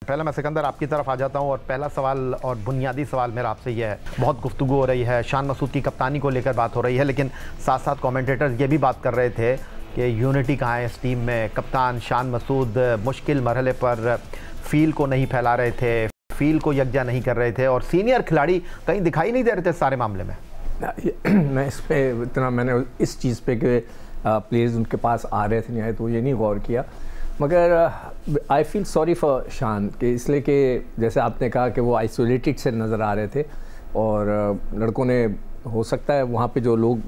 पहले मैं सिकंदर आपकी तरफ आ जाता हूं और पहला सवाल और बुनियादी सवाल मेरा आपसे यह है, बहुत गुफ्तगू हो रही है, शान मसूद की कप्तानी को लेकर बात हो रही है, लेकिन साथ साथ कमेंटेटर्स ये भी बात कर रहे थे कि यूनिटी कहाँ है इस टीम में। कप्तान शान मसूद मुश्किल मरहले पर फील को नहीं फैला रहे थे, फील को यकजा नहीं कर रहे थे और सीनियर खिलाड़ी कहीं दिखाई नहीं दे रहे थे सारे मामले में। मैं इस पे इतना मैंने इस चीज़ पे कि प्लेयर्स उनके पास आ रहे थे नहीं आए तो ये नहीं गौर किया, मगर आई फील सॉरी फॉर शान कि इसलिए कि जैसे आपने कहा कि वो आइसोलेटेड से नज़र आ रहे थे और लड़कों ने हो सकता है वहाँ पे जो लोग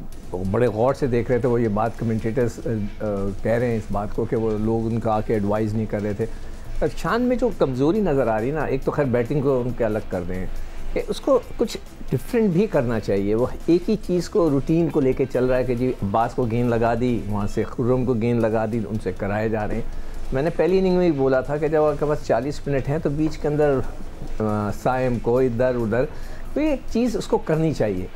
बड़े गौर से देख रहे थे वो ये बात कमेंटेटर्स कह रहे हैं इस बात को कि वो लोग उनका आके एडवाइस नहीं कर रहे थे। शान में जो कमज़ोरी नज़र आ रही ना, एक तो खैर बैटिंग को उनके अलग कर दें कि उसको कुछ डिफरेंट भी करना चाहिए। वो एक ही चीज़ को रूटीन को लेके चल रहा है कि जी अब्बास को गेंद लगा दी, वहाँ से खुर्रम को गेंद लगा दी, उनसे कराए जा रहे हैं। मैंने पहली इनिंग में ही बोला था कि जब आपके पास 40 मिनट हैं तो बीच के अंदर साइम को इधर उधर तो ये एक चीज़ उसको करनी चाहिए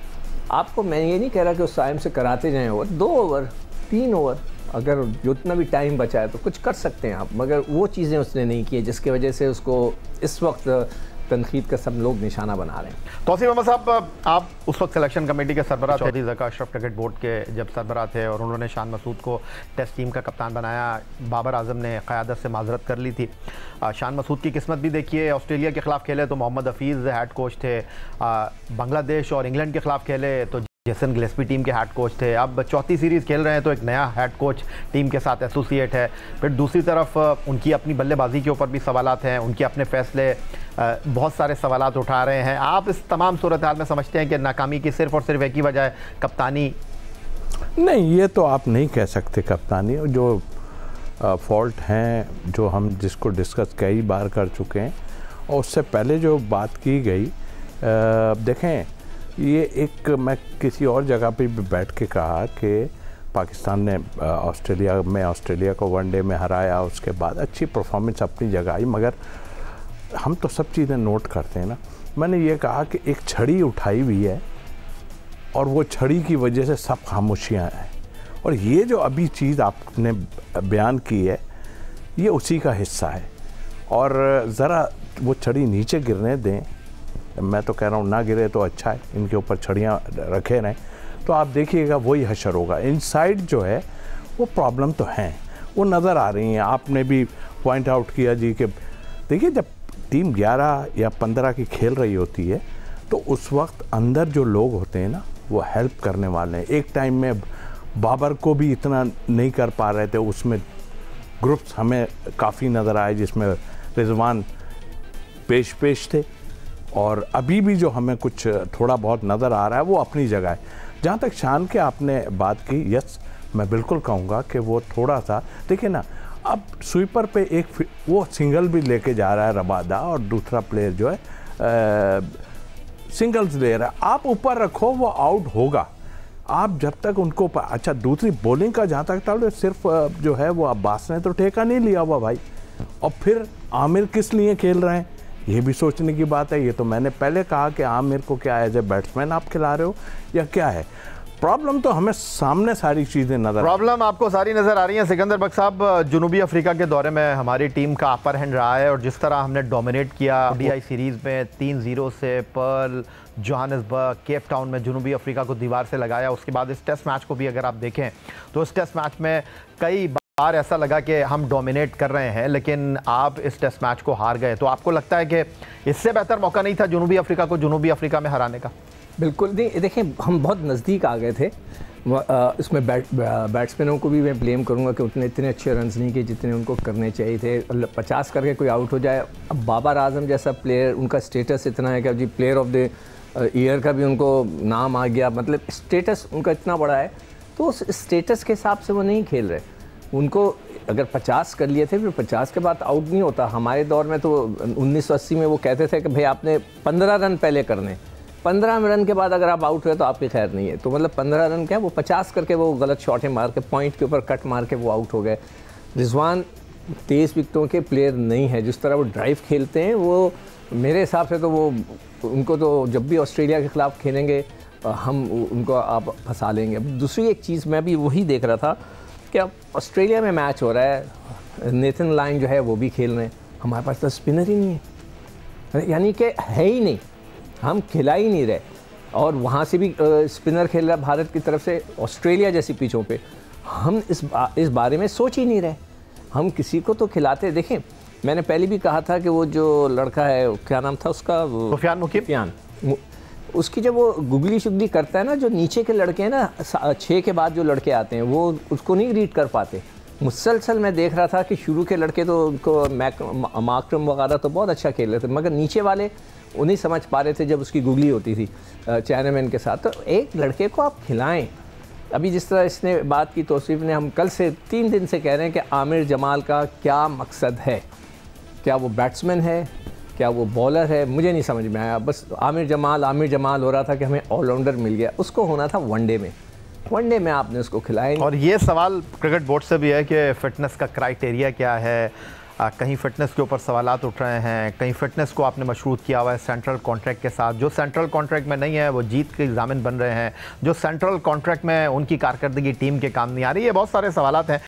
आपको। मैं ये नहीं कह रहा कि उस साइम से कराते जाएँ ओवर, 2 ओवर 3 ओवर अगर जितना भी टाइम बचा है तो कुछ कर सकते हैं आप, मगर वो चीज़ें उसने नहीं की जिसकी वजह से उसको इस वक्त तनकीद का सब लोग निशाना बना रहे हैं। तौसीफ अहमद साहब, आप उस वक्त सिलेक्शन कमेटी के सरबराह चौधरी ज़का अशरफ क्रिकेट बोर्ड के जब सरबराह थे और उन्होंने शान मसूद को टेस्ट टीम का कप्तान बनाया, बाबर आजम ने क़यादत से माजरत कर ली थी। शान मसूद की किस्मत भी देखिए, ऑस्ट्रेलिया के ख़िलाफ़ खेले तो मोहम्मद हफीज़ हेड कोच थे, बांग्लादेश और इंग्लैंड के ख़िलाफ़ खेले तो जेसन गिलेस्पी टीम के हेड कोच थे। अब चौथी सीरीज़ खेल रहे हैं तो एक नया हेड कोच टीम के साथ एसोसिएट है। फिर दूसरी तरफ उनकी अपनी बल्लेबाजी के ऊपर भी सवालात हैं, उनके अपने फ़ैसले बहुत सारे सवालात उठा रहे हैं। आप इस तमाम सूरत हाल में समझते हैं कि नाकामी की सिर्फ़ और सिर्फ एक ही वजह है कप्तानी? नहीं, ये तो आप नहीं कह सकते कप्तानी। जो फॉल्ट हैं जो हम जिसको डिस्कस कई बार कर चुके हैं और उससे पहले जो बात की गई, देखें ये एक मैं किसी और जगह पे भी बैठ के कहा कि पाकिस्तान ने ऑस्ट्रेलिया को वनडे में हराया, उसके बाद अच्छी परफॉर्मेंस अपनी जगह आई, मगर हम तो सब चीज़ें नोट करते हैं ना। मैंने ये कहा कि एक छड़ी उठाई हुई है और वो छड़ी की वजह से सब खामोशियाँ हैं, और ये जो अभी चीज़ आपने बयान की है ये उसी का हिस्सा है। और ज़रा वो छड़ी नीचे गिरने दें, मैं तो कह रहा हूँ ना गिरे तो अच्छा है, इनके ऊपर छड़ियाँ रखे रहें तो आप देखिएगा वही हशर होगा। इनसाइड जो है वो प्रॉब्लम तो हैं, वो नज़र आ रही हैं। आपने भी पॉइंट आउट किया जी कि देखिए जब टीम 11 या 15 की खेल रही होती है तो उस वक्त अंदर जो लोग होते हैं ना वो हेल्प करने वाले हैं। एक टाइम में बाबर को भी इतना नहीं कर पा रहे थे, उसमें ग्रुप्स हमें काफ़ी नज़र आए जिसमें रिजवान पेश थे, और अभी भी जो हमें कुछ थोड़ा बहुत नज़र आ रहा है वो अपनी जगह है। जहाँ तक शान के आपने बात की, यस मैं बिल्कुल कहूँगा कि वो थोड़ा सा देखिए ना, अब स्वीपर पे एक वो सिंगल भी लेके जा रहा है रबादा और दूसरा प्लेयर जो है सिंगल्स ले रहा है, आप ऊपर रखो वो आउट होगा। आप जब तक उनको अच्छा दूसरी बॉलिंग का जहाँ तक था सिर्फ जो है वो अब्बास ने तो ठेका नहीं लिया हुआ भाई, और फिर आमिर किस लिए खेल रहे हैं ये भी सोचने की बात है। ये तो मैंने पहले कहा कि आमिर को क्या एज ए बैट्समैन आप खिला रहे हो या क्या है प्रॉब्लम, तो हमें सामने सारी चीज़ें प्रॉब्लम आपको सारी नज़र आ रही हैं। सिकंदर बख्श साहब, जनूबी अफ्रीका के दौरे में हमारी टीम का अपर हैंड रहा है और जिस तरह हमने डोमिनेट किया ओडीआई सीरीज़ में 3-0 से पर्ल, जोहान्सबर्ग, केप टाउन में जनूबी अफ्रीका को दीवार से लगाया। उसके बाद इस टेस्ट मैच को भी अगर आप देखें तो इस टेस्ट मैच में कई बार ऐसा लगा कि हम डोमिनेट कर रहे हैं, लेकिन आप इस टेस्ट मैच को हार गए। तो आपको लगता है कि इससे बेहतर मौका नहीं था जनूबी अफ्रीका को जनूबी अफ्रीका में हराने का? बिल्कुल नहीं, देखें हम बहुत नज़दीक आ गए थे। इसमें बैट्समैनों को भी मैं ब्लेम करूंगा कि उतने इतने अच्छे रन्स नहीं किए जितने उनको करने चाहिए थे। 50 करके कोई आउट हो जाए, अब बाबर आजम जैसा प्लेयर, उनका स्टेटस इतना है कि जी प्लेयर ऑफ द ईयर का भी उनको नाम आ गया, मतलब स्टेटस उनका इतना बड़ा है, तो उस स्टेटस के हिसाब से वो नहीं खेल रहे। उनको अगर 50 कर लिए थे फिर 50 के बाद आउट नहीं होता। हमारे दौर में तो 1980 में वो कहते थे कि भाई आपने 15 रन पहले करने, 15 रन के बाद अगर आप आउट हुए तो आपकी खैर नहीं है। तो मतलब 15 रन क्या, वो 50 करके वो गलत शॉटें मार के पॉइंट के ऊपर कट मार के वो आउट हो गए। रिजवान तेज़ विकेटों के प्लेयर नहीं है, जिस तरह वो ड्राइव खेलते हैं वो मेरे हिसाब से तो वो उनको तो जब भी ऑस्ट्रेलिया के ख़िलाफ़ खेलेंगे हम उनको आप फंसा लेंगे। अब दूसरी एक चीज़ मैं भी वही देख रहा था कि अब ऑस्ट्रेलिया में मैच हो रहा है, नेथन लाइन जो है वो भी खेल रहे हैं, हमारे पास तो स्पिनर ही नहीं है, यानी कि है ही नहीं, हम खिला ही नहीं रहे। और वहाँ से भी स्पिनर खेल रहा भारत की तरफ से, ऑस्ट्रेलिया जैसी पिचों पे हम इस बारे में सोच ही नहीं रहे। हम किसी को तो खिलाते, देखें मैंने पहले भी कहा था कि वो जो लड़का है, क्या नाम था उसका, सुफियान मुकीम, उसकी जब वो गुगली शुगली करता है ना, जो नीचे के लड़के हैं ना, 6 के बाद जो लड़के आते हैं वो उसको नहीं रीड कर पाते। मुसलसल मैं देख रहा था कि शुरू के लड़के तो उनको मार्क्रम वगैरह तो बहुत अच्छा खेल रहे थे, मगर नीचे वाले उन्हीं समझ पा रहे थे जब उसकी गुगली होती थी चाइनामैन के साथ। तो एक लड़के को आप खिलाएं। अभी जिस तरह इसने बात की, तौसीफ़ ने, हम कल से 3 दिन से कह रहे हैं कि आमिर जमाल का क्या मकसद है, क्या वो बैट्समैन है, क्या वो बॉलर है, मुझे नहीं समझ में आया। बस आमिर जमाल हो रहा था कि हमें ऑलराउंडर मिल गया, उसको होना था वनडे में आपने उसको खिलाया। और ये सवाल क्रिकेट बोर्ड से भी है कि फ़िटनेस का क्राइटेरिया क्या है। कहीं फ़िटनेस के ऊपर सवालात उठ रहे हैं, कहीं फ़िटनेस को आपने मशरूत किया हुआ है सेंट्रल कॉन्ट्रैक्ट के साथ। जो सेंट्रल कॉन्ट्रैक्ट में नहीं है वो जीत के ज़ामिन बन रहे हैं, जो सेंट्रल कॉन्ट्रैक्ट में उनकी कारकर्दगी टीम के काम नहीं आ रही है। बहुत सारे सवालात हैं।